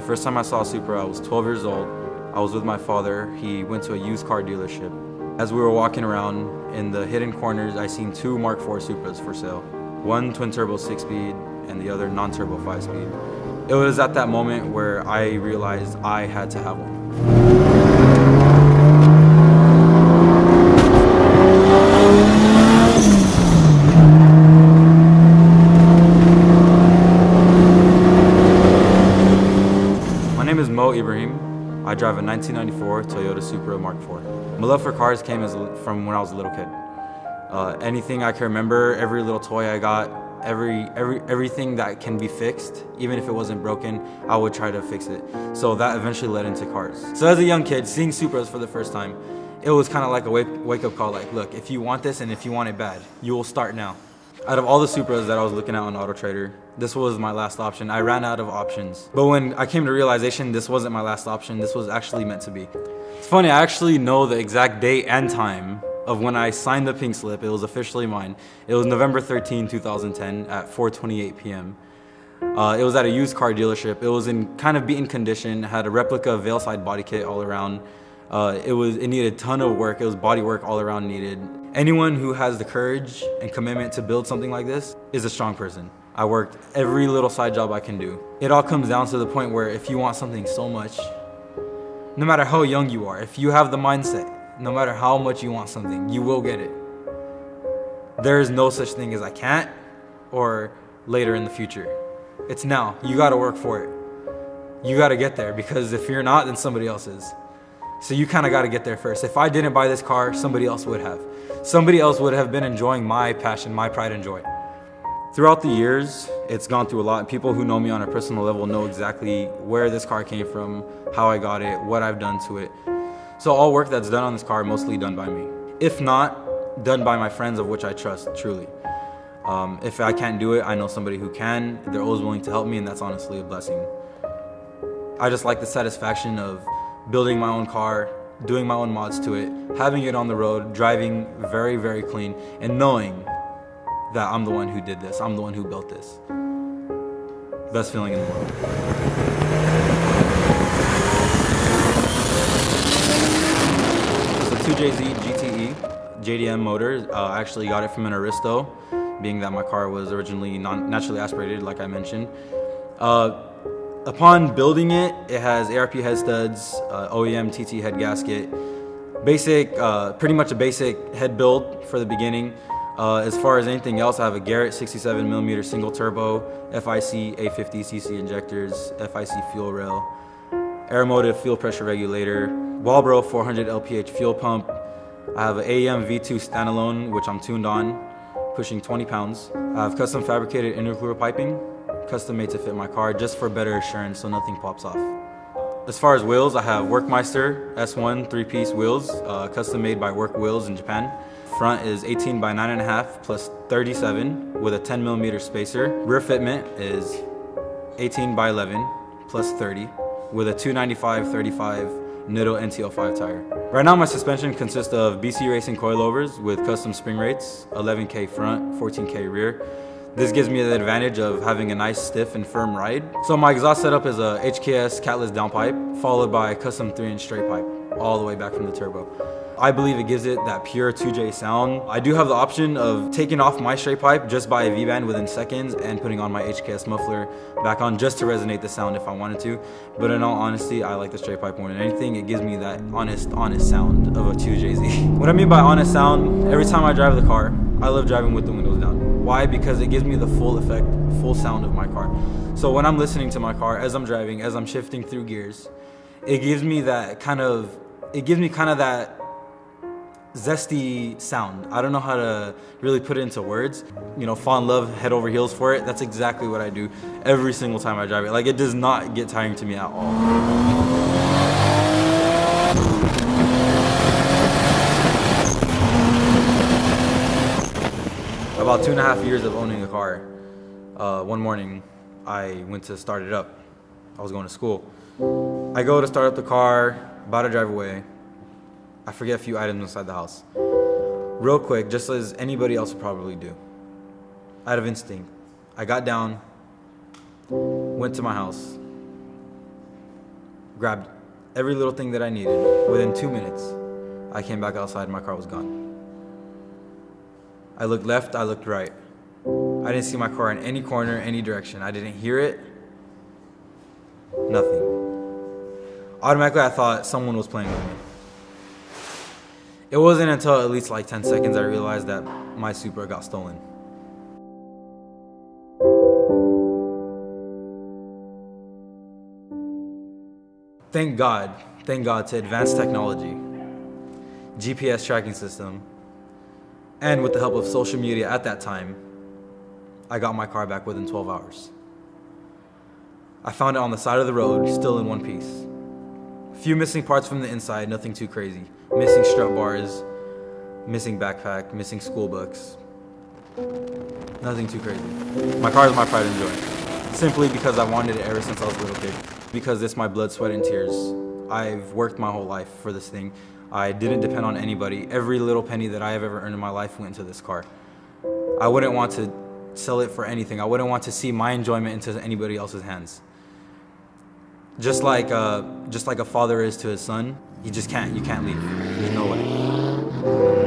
First time I saw a Supra, I was 12 years old. I was with my father. He went to a used car dealership. As we were walking around, in the hidden corners, I seen two Mark IV Supras for sale. One twin-turbo 6-speed and the other non-turbo 5-speed. It was at that moment where I realized I had to have one. My name is I drive a 1994 Toyota Supra Mark IV. My love for cars came from when I was a little kid. Anything I can remember, every little toy I got, everything that can be fixed, even if it wasn't broken, I would try to fix it. So that eventually led into cars. So as a young kid, seeing Supras for the first time, it was kind of like a wake-up call, like, look, if you want this and if you want it bad, you will start now. Out of all the Supras that I was looking at on Auto Trader, this was my last option. I ran out of options. But when I came to realization this wasn't my last option, this was actually meant to be. It's funny, I actually know the exact date and time of when I signed the pink slip. It was officially mine. It was November 13, 2010 at 4:28 p.m. It was at a used car dealership. It was in kind of beaten condition, had a replica Veilside body kit all around. It needed a ton of work. It was body work all around needed. Anyone who has the courage and commitment to build something like this is a strong person. I worked every little side job I can do. It all comes down to the point where if you want something so much, no matter how young you are, if you have the mindset, no matter how much you want something, you will get it. There is no such thing as I can't or later in the future. It's now. You gotta work for it. You gotta get there, because if you're not, then somebody else is. So you kind of got to get there first. If I didn't buy this car, somebody else would have. Somebody else would have been enjoying my passion, my pride and joy. Throughout the years, it's gone through a lot. People who know me on a personal level know exactly where this car came from, how I got it, what I've done to it. So all work that's done on this car, mostly done by me. If not, done by my friends, of which I trust, truly. If I can't do it, I know somebody who can. They're always willing to help me, and that's honestly a blessing. I just like the satisfaction of building my own car, doing my own mods to it, having it on the road, driving very, very clean, and knowing that I'm the one who did this. I'm the one who built this. Best feeling in the world. It's a 2JZ GTE JDM motor. I actually got it from an Aristo, being that my car was originally naturally aspirated, like I mentioned. Upon building it, it has ARP head studs, OEM TT head gasket, basic, pretty much a basic head build for the beginning. As far as anything else, I have a Garrett 67mm single turbo, FIC A50cc injectors, FIC fuel rail, Aeromotive fuel pressure regulator, Walbro 400 LPH fuel pump. I have an AEM V2 standalone, which I'm tuned on, pushing 20 pounds. I have custom fabricated intercooler piping, custom made to fit my car, just for better assurance so nothing pops off. As far as wheels, I have Workmeister S1 3-piece wheels, custom made by Work Wheels in Japan. Front is 18 by 9.5 plus 37 with a 10mm spacer. Rear fitment is 18 by 11 plus 30 with a 295/35 Nitto NT05 tire. Right now my suspension consists of BC Racing coilovers with custom spring rates, 11K front, 14K rear. This gives me the advantage of having a nice stiff and firm ride. So my exhaust setup is a HKS catless downpipe, followed by a custom 3-inch straight pipe, all the way back from the turbo. I believe it gives it that pure 2J sound. I do have the option of taking off my straight pipe just by a V-band within seconds and putting on my HKS muffler back on just to resonate the sound if I wanted to. But in all honesty, I like the straight pipe more than anything. It gives me that honest sound of a 2JZ. What I mean by honest sound, every time I drive the car, I love driving with the windows down. Why? Because it gives me the full effect, full sound of my car. So when I'm listening to my car, as I'm driving, as I'm shifting through gears, it gives me that kind of that zesty sound. I don't know how to really put it into words. You know, fall in love, head over heels for it. That's exactly what I do every single time I drive it. Like, it does not get tiring to me at all. About 2.5 years of owning a car, one morning I went to start it up. I was going to school. I go to start up the car, about to drive away. I forget a few items inside the house. Real quick, just as anybody else would probably do. Out of instinct, I got down, went to my house, grabbed every little thing that I needed. Within 2 minutes, I came back outside and my car was gone. I looked left, I looked right. I didn't see my car in any corner, any direction. I didn't hear it, nothing. Automatically, I thought someone was playing with me. It wasn't until at least like 10 seconds I realized that my Supra got stolen. Thank God to advanced technology, GPS tracking system, and with the help of social media at that time, I got my car back within 12 hours. I found it on the side of the road, still in one piece. A few missing parts from the inside, nothing too crazy. Missing strut bars, missing backpack, missing school books. Nothing too crazy. My car is my pride and joy. Simply because I wanted it ever since I was a little kid. Because it's my blood, sweat, and tears. I've worked my whole life for this thing. I didn't depend on anybody. Every little penny that I have ever earned in my life went into this car. I wouldn't want to sell it for anything. I wouldn't want to see my enjoyment into anybody else's hands. Just like a father is to his son, you can't leave. There's no way.